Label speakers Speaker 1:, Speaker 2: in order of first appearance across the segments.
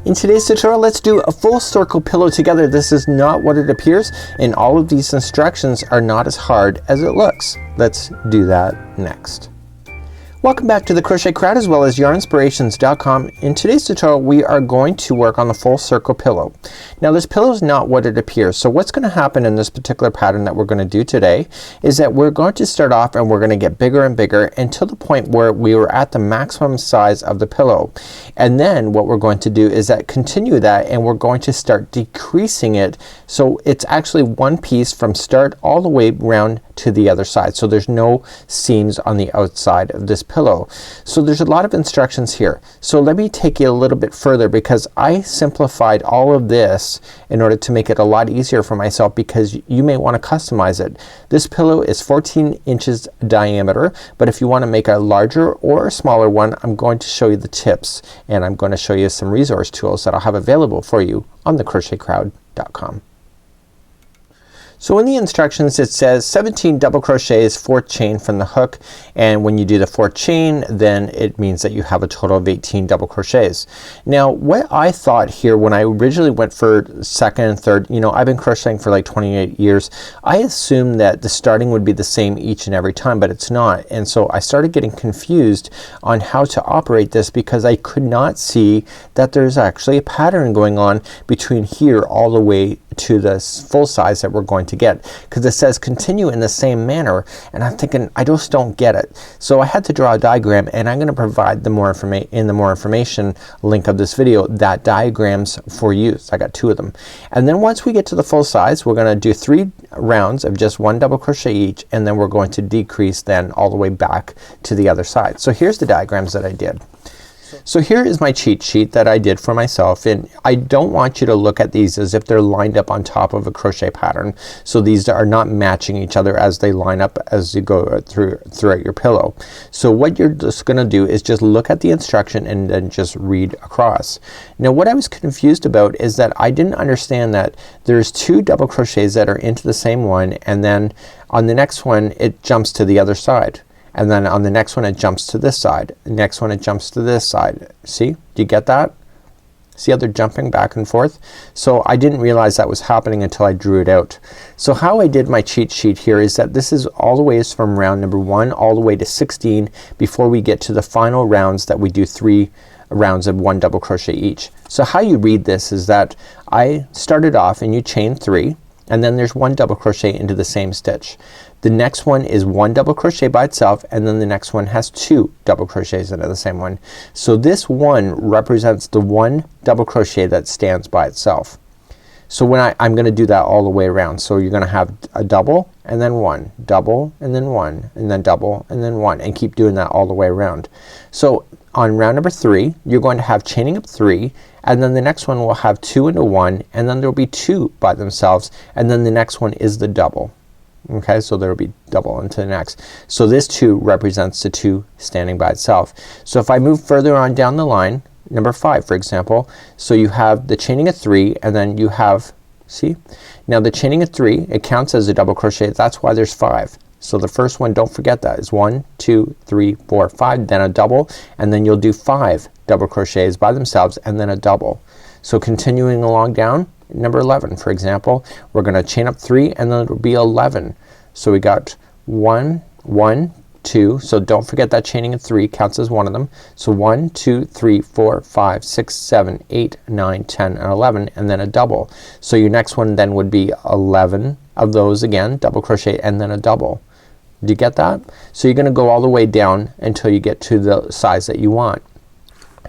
Speaker 1: In today's tutorial, let's do a full circle pillow together. This is not what it appears, and all of these instructions are not as hard as it looks. Let's do that next. Welcome back to the Crochet Crowd as well as yarnspirations.com. In today's tutorial we are going to work on the full circle pillow. Now this pillow is not what it appears. So what's going to happen in this particular pattern that we're going to do today is that we're going to start off and we're going to get bigger and bigger until the point where we were at the maximum size of the pillow. And then what we're going to do is that continue that and we're going to start decreasing it so it's actually one piece from start all the way around to the other side. So there's no seams on the outside of this pillow. So there's a lot of instructions here. So let me take you a little bit further because I simplified all of this in order to make it a lot easier for myself because you may want to customize it. This pillow is 14 inches diameter, but if you want to make a larger or a smaller one, I'm going to show you the tips and I'm going to show you some resource tools that I'll have available for you on thecrochetcrowd.com. So in the instructions it says 17 double crochets, 4th chain from the hook, and when you do the 4th chain then it means that you have a total of 18 double crochets. Now what I thought here when I originally went for second and third, you know, I've been crocheting for like 28 years, I assumed that the starting would be the same each and every time, but it's not. And so I started getting confused on how to operate this because I could not see that there's actually a pattern going on between here all the way to the full size that we're going to get, because it says continue in the same manner and I'm thinking I just don't get it. So I had to draw a diagram and I'm going to provide the more information link of this video that diagrams for use. I got 2 of them. And then once we get to the full size we're going to do 3 rounds of just 1 double crochet each and then we're going to decrease then all the way back to the other side. So here's the diagrams that I did. So here is my cheat sheet that I did for myself, and I don't want you to look at these as if they're lined up on top of a crochet pattern. So these are not matching each other as they line up as you go throughout your pillow. So what you're just gonna do is just look at the instruction and then just read across. Now what I was confused about is that I didn't understand that there's 2 double crochets that are into the same one and then on the next one it jumps to the other side. And then on the next one it jumps to this side. The next one it jumps to this side. See? Do you get that? See how they're jumping back and forth? So I didn't realize that was happening until I drew it out. So how I did my cheat sheet here is that this is all the ways from round number 1 all the way to 16 before we get to the final rounds that we do 3 rounds of 1 double crochet each. So how you read this is that I started off and you chain 3 and then there's 1 double crochet into the same stitch. The next one is 1 double crochet by itself and then the next one has 2 double crochets into the same one. So this one represents the 1 double crochet that stands by itself. So when I'm gonna do that all the way around. So you're gonna have a double and then 1, double and then 1 and then double and then 1 and keep doing that all the way around. So on round number 3 you're going to have chaining up 3 and then the next one will have 2 into 1 and then there will be 2 by themselves and then the next one is the double. Okay, so there will be double into the next. So this 2 represents the 2 standing by itself. So if I move further on down the line, number 5 for example, so you have the chaining of 3 and then you have, see? Now the chaining of 3 it counts as a double crochet. That's why there's 5. So the first one, don't forget that, is 1, 2, 3, 4, 5, then a double and then you'll do 5 double crochets by themselves and then a double. So continuing along down, number 11 for example, we're gonna chain up 3 and then it'll be 11. So we got 1, 1, 2, so don't forget that chaining of 3 counts as one of them. So 1, 2, 3, 4, 5, 6, 7, 8, 9, 10 and 11 and then a double. So your next one then would be 11 of those again, double crochet and then a double. Do you get that? So you're gonna go all the way down until you get to the size that you want.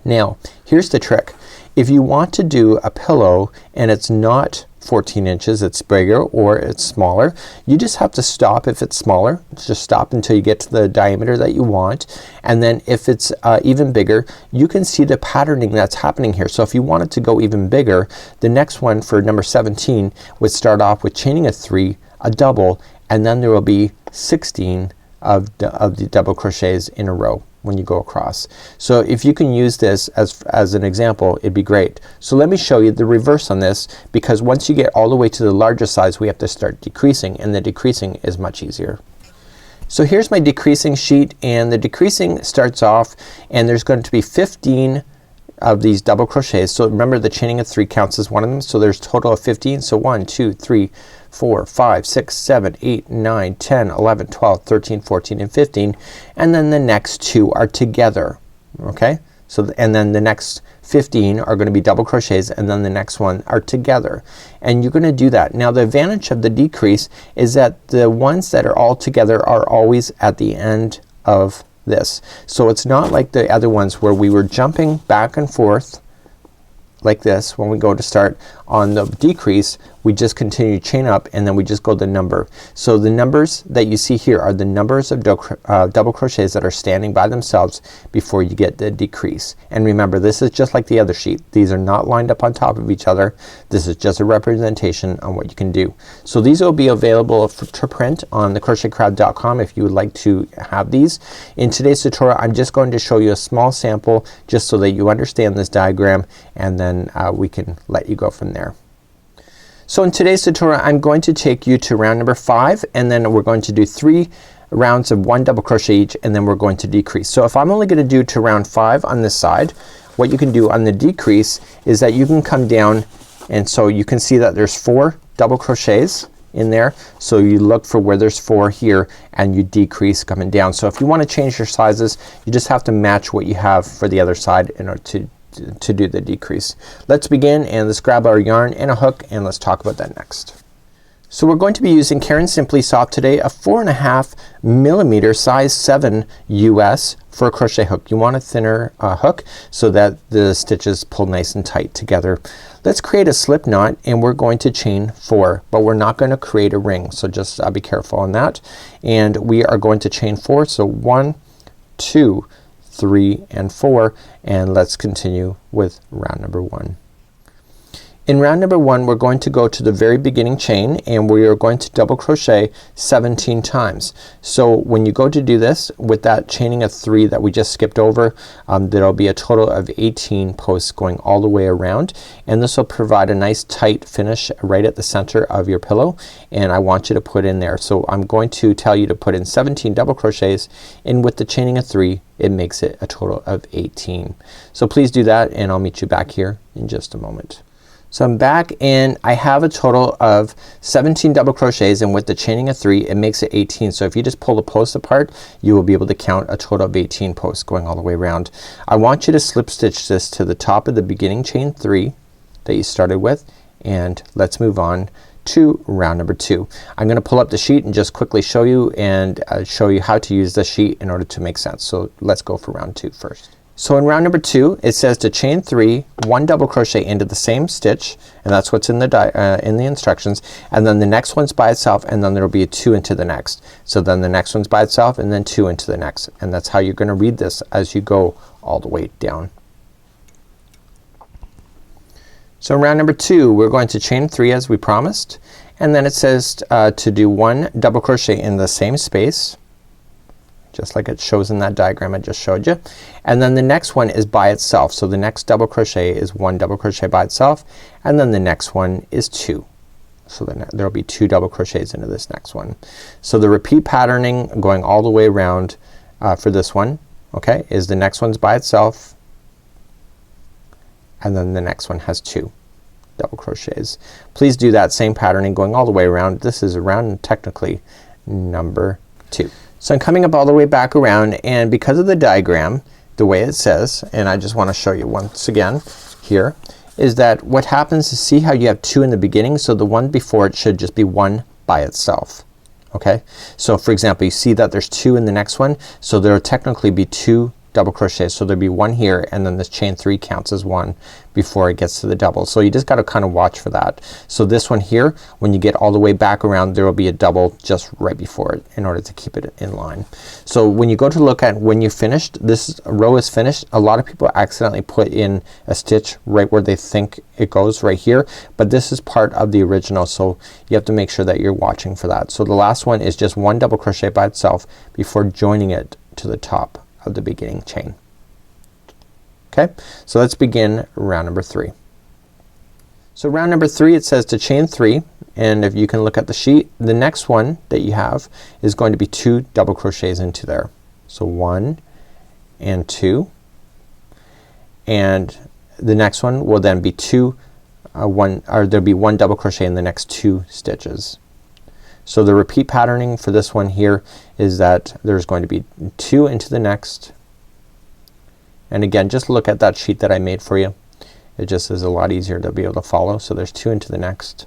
Speaker 1: Now here's the trick. If you want to do a pillow and it's not 14 inches, it's bigger or it's smaller, you just have to stop if it's smaller. Just stop until you get to the diameter that you want, and then if it's even bigger you can see the patterning that's happening here. So if you wanted to go even bigger, the next one for number 17 would start off with chaining of 3, a double, and then there will be 16 of the double crochets in a row when you go across. So if you can use this as an example it'd be great. So let me show you the reverse on this because once you get all the way to the larger size we have to start decreasing and the decreasing is much easier. So here's my decreasing sheet and the decreasing starts off and there's going to be 15 of these double crochets. So remember the chaining of 3 counts as one of them. So there's a total of 15. So 1, 2, 3, 4, 5, 6, 7, 8, 9, 10, 11, 12, 13, 14, and 15. And then the next 2 are together. Okay? So and then the next 15 are going to be double crochets, and then the next one are together. And you're going to do that. Now the advantage of the decrease is that the ones that are all together are always at the end of this. So it's not like the other ones where we were jumping back and forth like this. When we go to start on the decrease, we just continue to chain up and then we just go the number. So the numbers that you see here are the numbers of double crochets that are standing by themselves before you get the decrease. And remember, this is just like the other sheet. These are not lined up on top of each other. This is just a representation on what you can do. So these will be available to print on thecrochetcrowd.com if you would like to have these. In today's tutorial, I'm just going to show you a small sample just so that you understand this diagram, and then we can let you go from there. So in today's tutorial, I'm going to take you to round number 5, and then we're going to do 3 rounds of 1 double crochet each, and then we're going to decrease. So if I'm only going to do to round 5 on this side, what you can do on the decrease is that you can come down, and so you can see that there's 4 double crochets in there. So you look for where there's 4 here and you decrease coming down. So if you want to change your sizes, you just have to match what you have for the other side in order to do the decrease. Let's begin, and let's grab our yarn and a hook, and let's talk about that next. So we're going to be using Caron Simply Soft today, a 4.5 millimeter size 7 US for a crochet hook. You want a thinner hook so that the stitches pull nice and tight together. Let's create a slip knot, and we're going to chain 4, but we're not going to create a ring, so just be careful on that. And we are going to chain 4. So 1, 2, 3, and 4, and let's continue with round number 1. In round number 1, we're going to go to the very beginning chain, and we are going to double crochet 17 times. So when you go to do this with that chaining of 3 that we just skipped over, there'll be a total of 18 posts going all the way around, and this will provide a nice tight finish right at the center of your pillow, and I want you to put in there. So I'm going to tell you to put in 17 double crochets, and with the chaining of 3 it makes it a total of 18. So please do that, and I'll meet you back here in just a moment. So I'm back, and I have a total of 17 double crochets, and with the chaining of 3 it makes it 18. So if you just pull the posts apart, you will be able to count a total of 18 posts going all the way around. I want you to slip stitch this to the top of the beginning chain 3 that you started with, and let's move on to round number 2. I'm gonna pull up the sheet and just quickly show you, and show you how to use the sheet in order to make sense. So let's go for round 2 first. So in round number 2, it says to chain 3, 1 double crochet into the same stitch, and that's what's in the instructions, and then the next one's by itself, and then there'll be a 2 into the next. So then the next one's by itself, and then 2 into the next, and that's how you're gonna read this as you go all the way down. So in round number 2, we're going to chain 3 as we promised, and then it says to do 1 double crochet in the same space, just like it shows in that diagram I just showed you, and then the next one is by itself. So the next double crochet is 1 double crochet by itself, and then the next one is 2. So then there will be 2 double crochets into this next one. So the repeat patterning going all the way around for this one, okay, is the next one's by itself, and then the next one has 2 double crochets. Please do that same patterning going all the way around. This is round technically number 2. So I'm coming up all the way back around, and because of the diagram, the way it says, and I just want to show you once again here, is that what happens is, see how you have 2 in the beginning, so the one before it should just be 1 by itself. Okay, so for example, you see that there's 2 in the next one, so there will technically be 2 double crochets. So there'll be 1 here, and then this chain 3 counts as 1 before it gets to the double. So you just gotta kind of watch for that. So this one here, when you get all the way back around, there will be a double just right before it in order to keep it in line. So when you go to look at when you finished, this row is finished, a lot of people accidentally put in a stitch right where they think it goes right here, but this is part of the original, so you have to make sure that you're watching for that. So the last one is just 1 double crochet by itself before joining it to the top of the beginning chain. Okay, so let's begin round number 3. So round number 3, it says to chain 3, and if you can look at the sheet, the next one that you have is going to be 2 double crochets into there. So 1 and 2, and the next one will then be there'll be one double crochet in the next 2 stitches. So the repeat patterning for this one here is that there's going to be 2 into the next, and again just look at that sheet that I made for you. It just is a lot easier to be able to follow. So there's 2 into the next,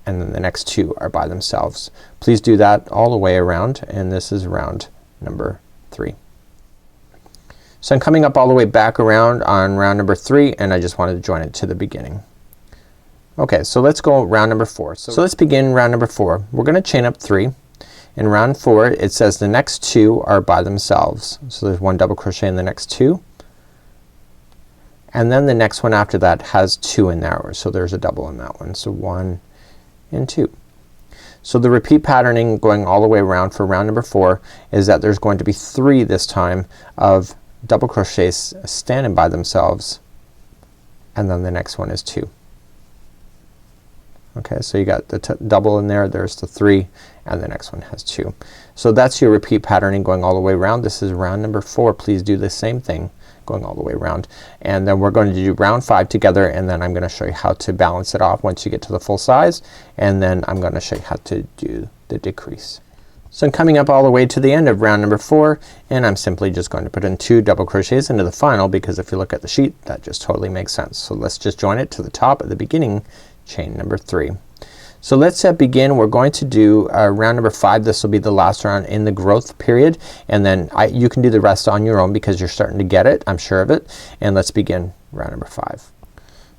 Speaker 1: and then the next 2 are by themselves. Please do that all the way around, and this is round number 3. So I'm coming up all the way back around on round number 3, and I just wanted to join it to the beginning. Okay, so let's go round number 4. So let's begin round number 4. We're gonna chain up 3. In round 4 it says the next 2 are by themselves. So there's 1 double crochet in the next 2, and then the next one after that has 2 in there. So there's a double in that one. So 1 and 2. So the repeat patterning going all the way around for round number 4 is that there's going to be 3 this time of double crochets standing by themselves, and then the next one is 2. Okay, so you got the double in there, there's the 3, and the next one has 2. So that's your repeat patterning going all the way around. This is round number 4. Please do the same thing going all the way around, and then we're going to do round 5 together, and then I'm gonna show you how to balance it off once you get to the full size, and then I'm gonna show you how to do the decrease. So I'm coming up all the way to the end of round number 4, and I'm simply just going to put in 2 double crochets into the final, because if you look at the sheet that just totally makes sense. So let's just join it to the top at the beginning, chain number 3. So let's begin. We're going to do round number 5. This will be the last round in the growth period, and then you can do the rest on your own because you're starting to get it, I'm sure of it. And let's begin round number 5.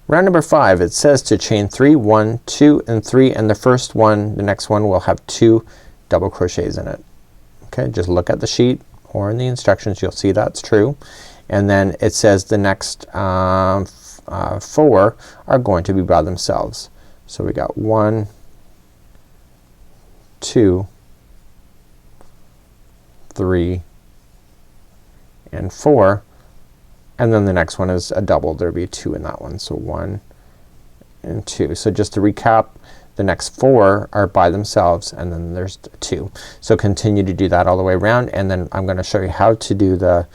Speaker 1: Round number 5, it says to chain 3, 1, 2 and 3, and the first one, the next one will have 2 double crochets in it. Okay, just look at the sheet or in the instructions, you'll see that's true. And then it says the next 4 are going to be by themselves. So we got 1, 2, 3 and 4, and then the next one is a double. There'll be 2 in that one. So 1 and 2. So just to recap, the next 4 are by themselves, and then there's 2. So continue to do that all the way around, and then I'm gonna show you how to do the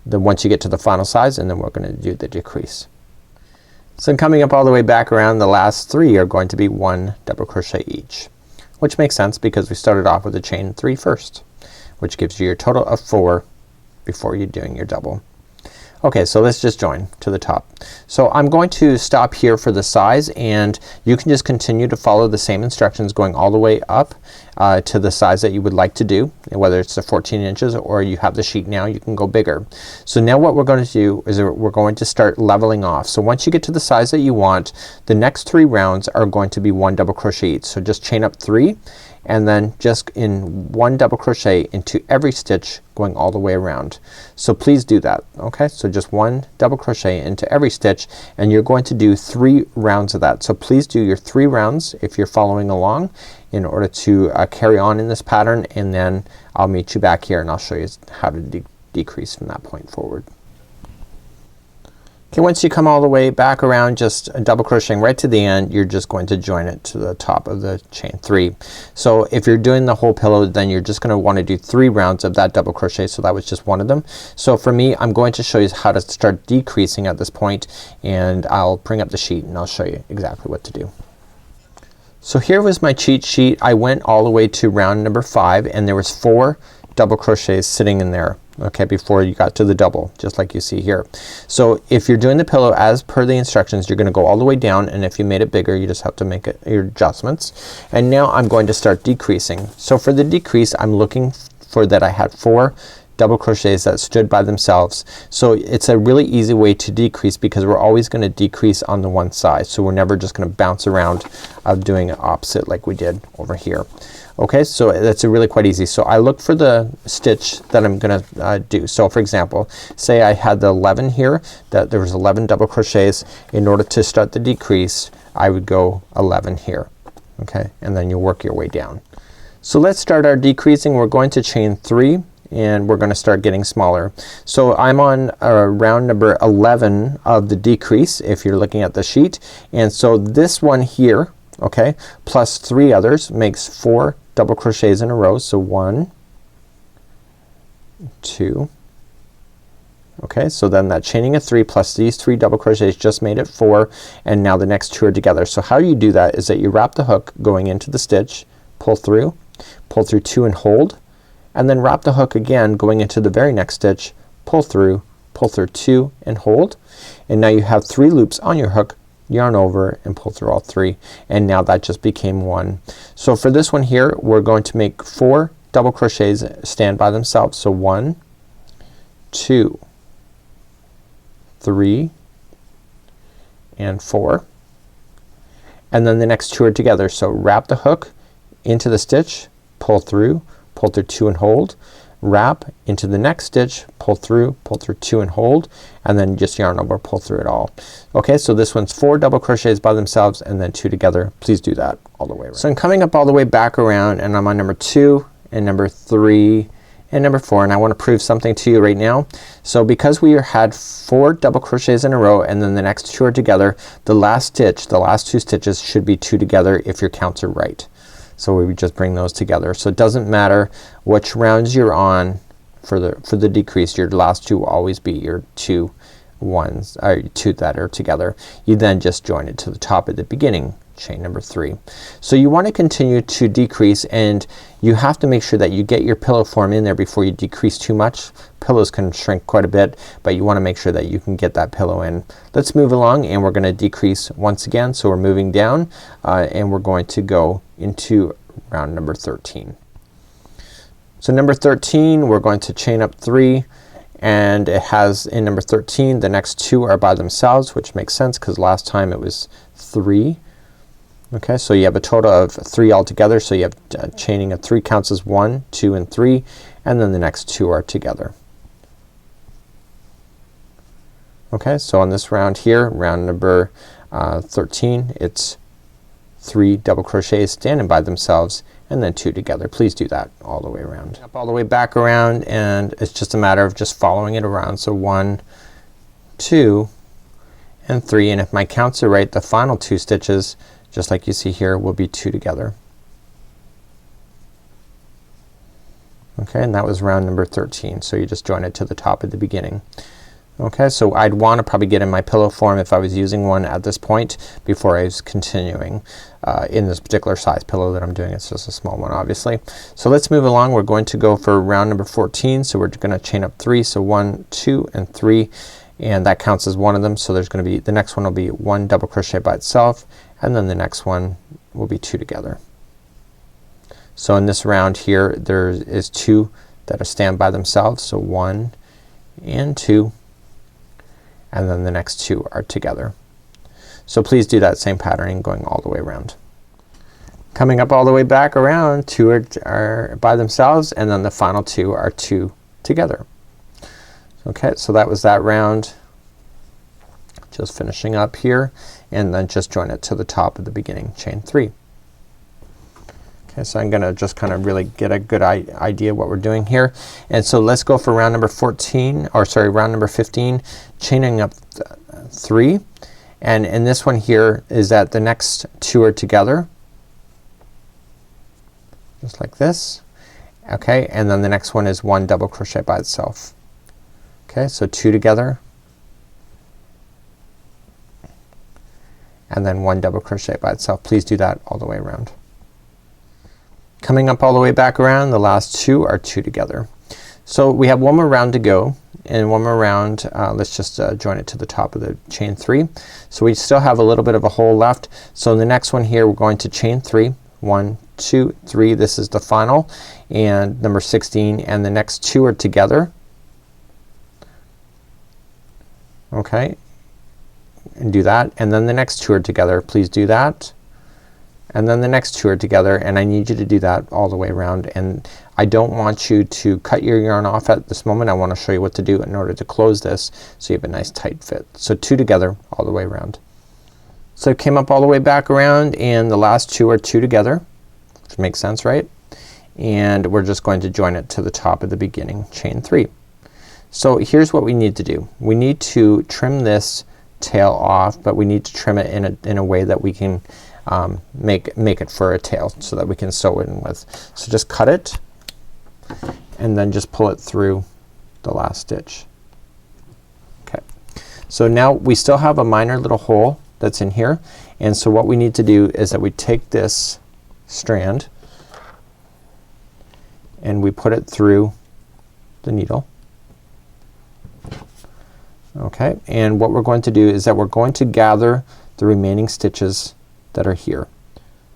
Speaker 1: once you get to the final size, and then we're gonna do the decrease. So coming up all the way back around, the last 3 are going to be 1 double crochet each, which makes sense because we started off with a chain 3 first, which gives you your total of 4 before you're doing your double. Okay, so let's just join to the top. So I'm going to stop here for the size, and you can just continue to follow the same instructions going all the way up to the size that you would like to do, whether it's the 14 inches or you have the sheet now, you can go bigger. So now what we're going to do is we're going to start leveling off. So once you get to the size that you want, the next 3 rounds are going to be 1 double crochet each. So just chain up 3, and then just in 1 double crochet into every stitch going all the way around. So please do that. Okay, so just 1 double crochet into every stitch, and you're going to do 3 rounds of that. So please do your 3 rounds if you're following along in order to carry on in this pattern, and then I'll meet you back here and I'll show you how to decrease from that point forward. Okay, once you come all the way back around, just double crocheting right to the end, you're just going to join it to the top of the chain 3. So if you're doing the whole pillow, then you're just gonna want to do 3 rounds of that double crochet. So that was just one of them. So for me, I'm going to show you how to start decreasing at this point, and I'll bring up the sheet and I'll show you exactly what to do. So here was my cheat sheet. I went all the way to round number 5, and there was 4 double crochets sitting in there, okay, before you got to the double, just like you see here. So if you're doing the pillow as per the instructions, you're gonna go all the way down, and if you made it bigger, you just have to make your adjustments. And now I'm going to start decreasing. So for the decrease, I'm looking for that I had 4 double crochets that stood by themselves. So it's a really easy way to decrease because we're always gonna decrease on the one side. So we're never just gonna bounce around of doing it opposite like we did over here. Okay, so that's really quite easy. So I look for the stitch that I'm gonna do. So for example, say I had the 11 here, that there was 11 double crochets. In order to start the decrease, I would go 11 here. Okay, and then you work your way down. So let's start our decreasing. We're going to chain 3, and we're gonna start getting smaller. So I'm on round number 11 of the decrease if you're looking at the sheet, and so this one here, okay, plus 3 others makes 4 double crochets in a row. So 1, 2, Okay, so then that chaining of 3 plus these 3 double crochets just made it 4, and now the next 2 are together. So how you do that is that you wrap the hook going into the stitch, pull through 2 and hold, and then wrap the hook again going into the very next stitch, pull through 2 and hold, and now you have 3 loops on your hook, yarn over and pull through all 3, and now that just became 1. So for this one here we're going to make 4 double crochets stand by themselves. So 1, 2, 3 and 4, and then the next 2 are together. So wrap the hook into the stitch, pull through 2 and hold, wrap into the next stitch, pull through 2 and hold, and then just yarn over, pull through it all. Okay, so this one's 4 double crochets by themselves and then 2 together. Please do that all the way around. So I'm coming up all the way back around and I'm on number 2 and number 3 and number 4, and I want to prove something to you right now. So because we had 4 double crochets in a row and then the next 2 are together, the last stitch, the last 2 stitches should be 2 together if your counts are right. So we would just bring those together. So it doesn't matter which rounds you're on for the decrease, your last 2 will always be your 2 ones, or 2 that are together. You then just join it to the top at the beginning, chain number 3. So you want to continue to decrease, and you have to make sure that you get your pillow form in there before you decrease too much. Pillows can shrink quite a bit, but you want to make sure that you can get that pillow in. Let's move along, and we're going to decrease once again. So we're moving down and we're going to go into round number 13. So number 13 we're going to chain up 3, and it has in number 13 the next 2 are by themselves, which makes sense because last time it was 3. Okay, so you have a total of 3 altogether. So you have chaining of 3 counts as 1, 2 and 3, and then the next 2 are together. Okay, so on this round here, round number 13, it's 3 double crochets standing by themselves and then 2 together. Please do that all the way around. Up all the way back around, and it's just a matter of just following it around. So 1, 2 and 3, and if my counts are right, the final 2 stitches, just like you see here, will be 2 together. Okay, and that was round number 13. So you just join it to the top at the beginning. Okay, so I'd want to probably get in my pillow form if I was using one at this point before I was continuing in this particular size pillow that I'm doing. It's just a small one obviously. So let's move along. We're going to go for round number 14. So we're gonna chain up 3. So 1, 2 and 3, and that counts as one of them. So there's gonna be, the next one will be 1 double crochet by itself, and then the next one will be 2 together. So in this round here there is 2 that are stand by themselves. So 1 and 2, and then the next 2 are together. So please do that same patterning going all the way around. Coming up all the way back around, 2 are by themselves, and then the final 2 are 2 together. Okay, so that was that round. Just finishing up here, and then just join it to the top of the beginning, chain 3. Okay, so I'm gonna just kind of really get a good idea what we're doing here. And so let's go for round number 14, or sorry, round number 15, chaining up 3. And in this one here is that the next 2 are together, just like this. Okay, and then the next one is 1 double crochet by itself. Okay, so 2 together, and then 1 double crochet by itself. Please do that all the way around. Coming up all the way back around, the last 2 are 2 together. So we have one more round to go, and one more round, let's just join it to the top of the chain 3. So we still have a little bit of a hole left. So in the next one here we're going to chain 3, 1, 2, 3, this is the final, and number 16, and the next 2 are together. Okay, and do that, and then the next 2 are together. Please do that, and then the next 2 are together, and I need you to do that all the way around. And I don't want you to cut your yarn off at this moment. I want to show you what to do in order to close this so you have a nice tight fit. So 2 together all the way around. So it came up all the way back around, and the last 2 are 2 together, which makes sense, right? And we're just going to join it to the top of the beginning, chain 3. So here's what we need to do. We need to trim this tail off, but we need to trim it in a way that we can make it for a tail so that we can sew it in with. So just cut it and then just pull it through the last stitch. So now we still have a minor little hole that's in here, and so what we need to do is that we take this strand and we put it through the needle. Okay, and what we're going to do is that we're going to gather the remaining stitches that are here.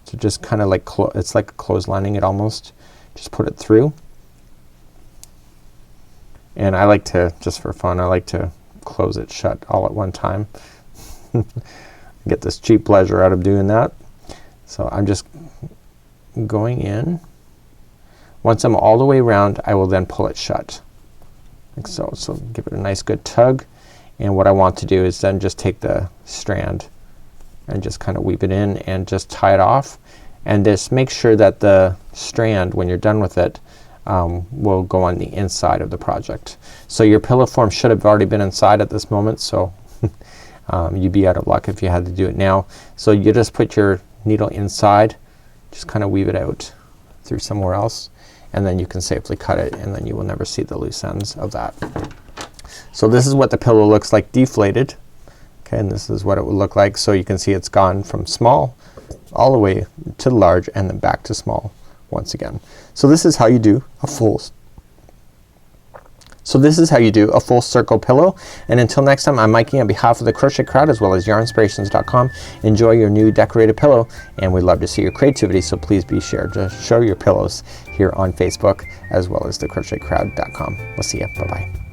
Speaker 1: So just kind of like it's like clotheslining it almost. Just put it through. And I like to, just for fun, I like to close it shut all at one time. Get this cheap pleasure out of doing that. So I'm just going in. Once I'm all the way around, I will then pull it shut like so. So give it a nice good tug, and what I want to do is then just take the strand and just kind of weave it in and just tie it off, and just make sure that the strand, when you're done with it, will go on the inside of the project. So your pillow form should have already been inside at this moment, so you'd be out of luck if you had to do it now. So you just put your needle inside, just kind of weave it out through somewhere else, and then you can safely cut it, and then you will never see the loose ends of that. So this is what the pillow looks like deflated. Okay, and this is what it would look like. So you can see it's gone from small all the way to large and then back to small once again. So this is how you do a full circle pillow. And until next time, I'm Mikey on behalf of the Crochet Crowd as well as yarnspirations.com. Enjoy your new decorated pillow, and we'd love to see your creativity, so please be sure to show your pillows here on Facebook as well as the crochetcrowd.com. We'll see you. Bye bye.